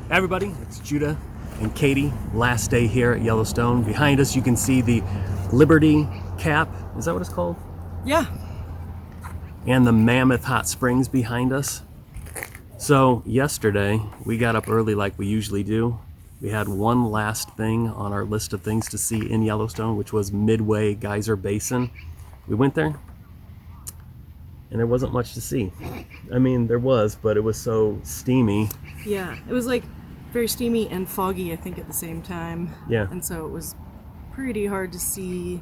Hi everybody, it's Judah and Katie. Last day here at Yellowstone. Behind us you can see the Liberty Cap. Is that what it's called? Yeah. And the Mammoth Hot Springs behind us. So yesterday we got up early like we usually do. We had one last thing on our list of things to see in Yellowstone, which was Midway Geyser Basin. We went there and there wasn't much to see. I mean, there was, but it was so steamy. Yeah. It was like very steamy and foggy, I think, at the same time. Yeah. And so it was pretty hard to see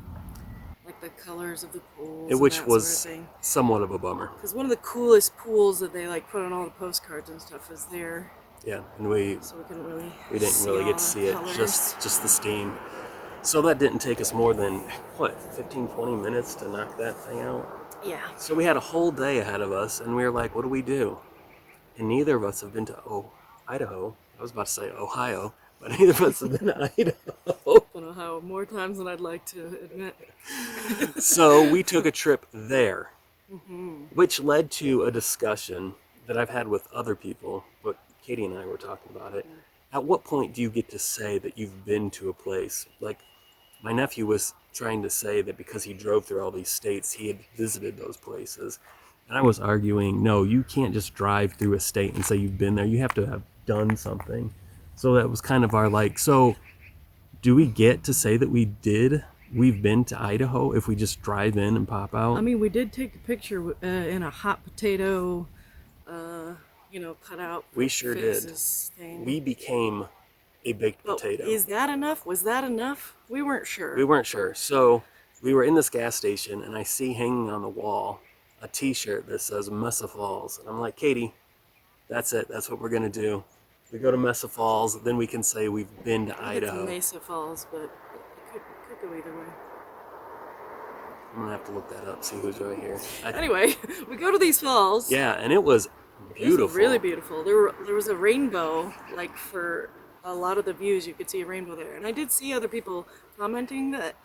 like the colors of the pools. Which and that was sort of thing. somewhat of a bummer. Because one of the coolest pools that they like put on all the postcards and stuff is there. Yeah, and we didn't really get to see it, just the steam. So that didn't take us more than, 15-20 minutes to knock that thing out? Yeah. So we had a whole day ahead of us, and we were like, what do we do? And neither of us have been to Idaho. I was about to say Ohio, but neither of us have been to Idaho. Been to Ohio more times than I'd like to admit. So we took a trip there, which led to a discussion that I've had with other people, but Katie and I were talking about it. At what point do you get to say that you've been to a place? Like, my nephew was trying to say that because he drove through all these states, he had visited those places. And I was arguing, no, you can't just drive through a state and say you've been there. You have to have done something. So that was kind of our so do we get to say that we've been to Idaho if we just drive in and pop out? I mean, we did take a picture in a hot potato, cut out. We sure did. Thing. We became a baked potato. Is that enough? Was that enough? We weren't sure. So we were in this gas station, and I see hanging on the wall a t-shirt that says Mesa Falls. And I'm like, Katie, that's it. That's what we're going to do. We go to Mesa Falls, then we can say we've been to Idaho. It's Mesa Falls, but it could go either way. I'm going to have to look that up, see who's right here. Anyway, we go to these falls. Yeah, and it was beautiful. It was really beautiful. There was a rainbow, like for a lot of the views, you could see a rainbow there. And I did see other people commenting that,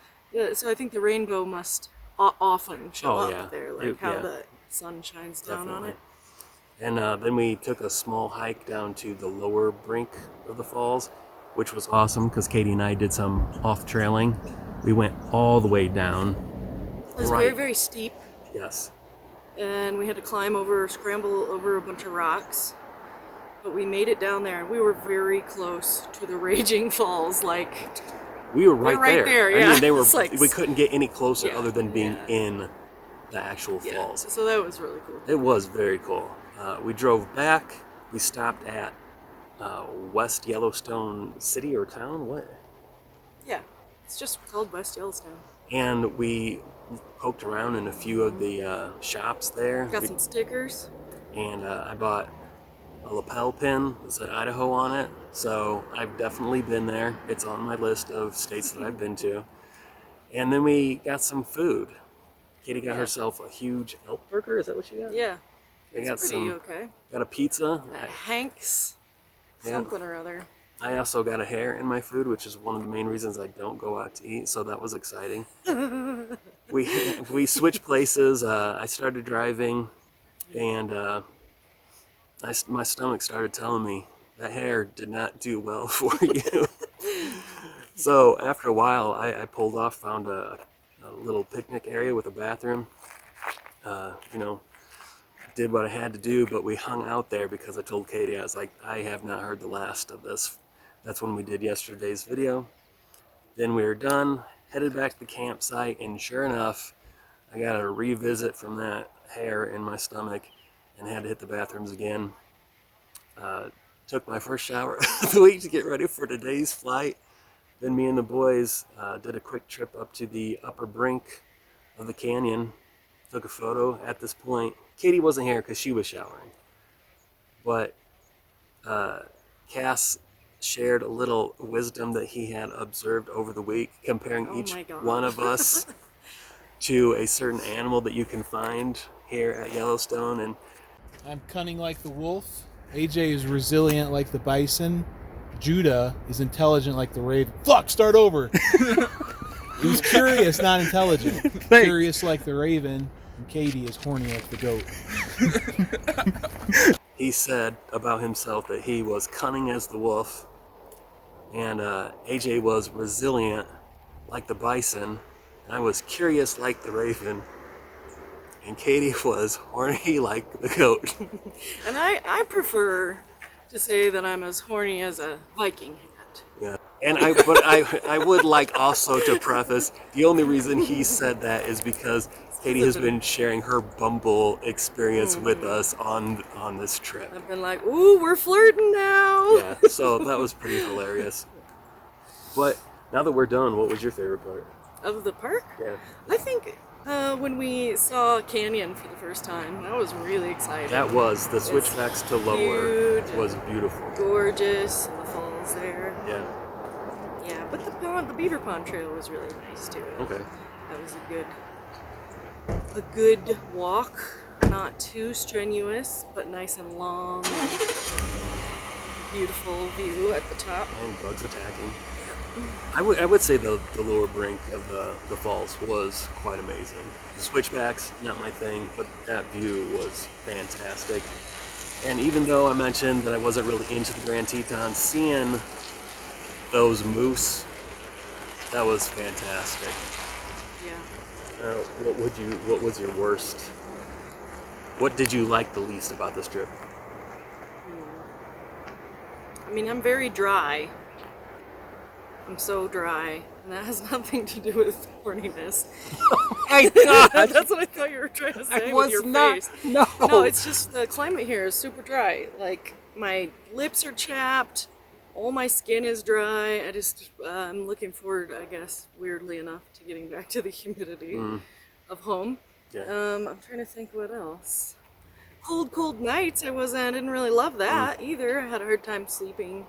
so I think the rainbow must often show up there, like the sun shines down on it. And then we took a small hike down to the lower brink of the falls, which was awesome because Katie and I did some off-trailing. We went all the way down. It was very, very steep. Yes. And we had to scramble over a bunch of rocks. But we made it down there, and we were very close to the raging falls. We were right there. Yeah. I mean, they were. We couldn't get any closer other than being in the actual falls. So that was really cool. It was very cool. We drove back. We stopped at West Yellowstone City or town. What? Yeah, it's just called West Yellowstone. And we poked around in a few of the shops there. Got some stickers. And I bought a lapel pin that said Idaho on it. So I've definitely been there. It's on my list of states that I've been to. And then we got some food. Katie got herself a huge elk burger. Is that what she got? Yeah. Got a pizza. Hank's something or other. I also got a hare in my food, which is one of the main reasons I don't go out to eat. So that was exciting. We switched places. I started driving, and my stomach started telling me that hare did not do well for you. So after a while, I pulled off, found a little picnic area with a bathroom. Did what I had to do, but we hung out there because I told Katie, I was like, I have not heard the last of this. That's when we did yesterday's video. Then we were done, headed back to the campsite, and sure enough, I got a revisit from that hair in my stomach and had to hit the bathrooms again. Took my first shower of the week to get ready for today's flight. Then me and the boys did a quick trip up to the upper brink of the canyon. Took a photo. At this point, Katie wasn't here because she was showering. But Cass shared a little wisdom that he had observed over the week, comparing each one of us to a certain animal that you can find here at Yellowstone. And I'm cunning like the wolf. AJ is resilient like the bison. Judah is intelligent like the raven. Fuck, start over. He was curious, not intelligent. Thanks. Curious like the raven. And Katie is horny like the goat. he said about himself that he was cunning as the wolf, and AJ was resilient like the bison, and I was curious like the raven, and Katie was horny like the goat. And I prefer to say that I'm as horny as a Viking hat. Yeah. And I would like also to preface, the only reason he said that is because Katie has been sharing her Bumble experience with us on this trip. I've been like, ooh, we're flirting now. Yeah, so that was pretty hilarious. But now that we're done, what was your favorite part? Of the park? Yeah. I think when we saw Canyon for the first time, that was really exciting. That was the switchbacks to lower huge, was beautiful. Gorgeous, and the falls there. Yeah. Yeah, but the Beaver Pond Trail was really nice too. Okay. That was a good walk, not too strenuous, but nice and long, and beautiful view at the top. And bugs attacking. I would say the lower brink of the falls was quite amazing. The switchbacks, not my thing, but that view was fantastic. And even though I mentioned that I wasn't really into the Grand Teton, seeing those moose, that was fantastic. Yeah. What was your worst? What did you like the least about this trip? I mean, I'm very dry. I'm so dry, and that has nothing to do with horniness. My God! That's what I thought you were trying to say with your face. No. No, it's just the climate here is super dry. Like, my lips are chapped, all my skin is dry. I'm looking forward, I guess, weirdly enough, to getting back to the humidity of home. Yeah. I'm trying to think what else. Cold nights. I didn't really love that either. I had a hard time sleeping.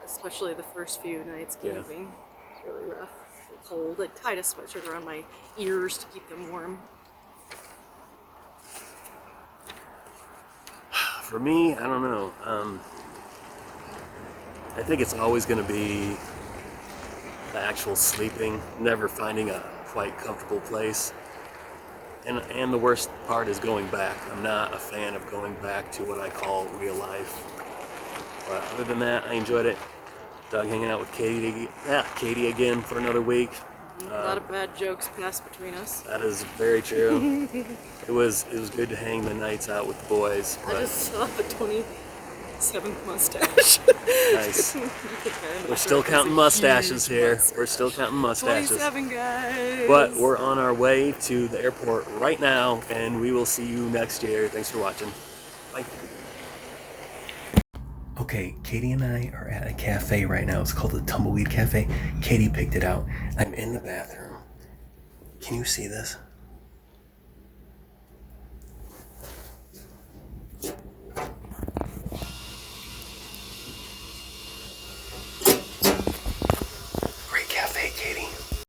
Especially the first few nights camping. It's really rough. Cold. I tied a sweatshirt around my ears to keep them warm. For me, I don't know. I think it's always going to be the actual sleeping, never finding a quite comfortable place. And the worst part is going back. I'm not a fan of going back to what I call real life. But other than that, I enjoyed it. Doug hanging out with Katie again for another week. A lot of bad jokes passed between us. That is very true. It was good to hang the nights out with the boys. I But just saw the 27th mustache. nice. We're still counting mustaches here. We're still counting mustaches. 27, guys. But we're on our way to the airport right now, and we will see you next year. Thanks for watching. Bye. Okay, Katie and I are at a cafe right now. It's called the Tumbleweed Cafe. Katie picked it out. I'm in the bathroom. Can you see this?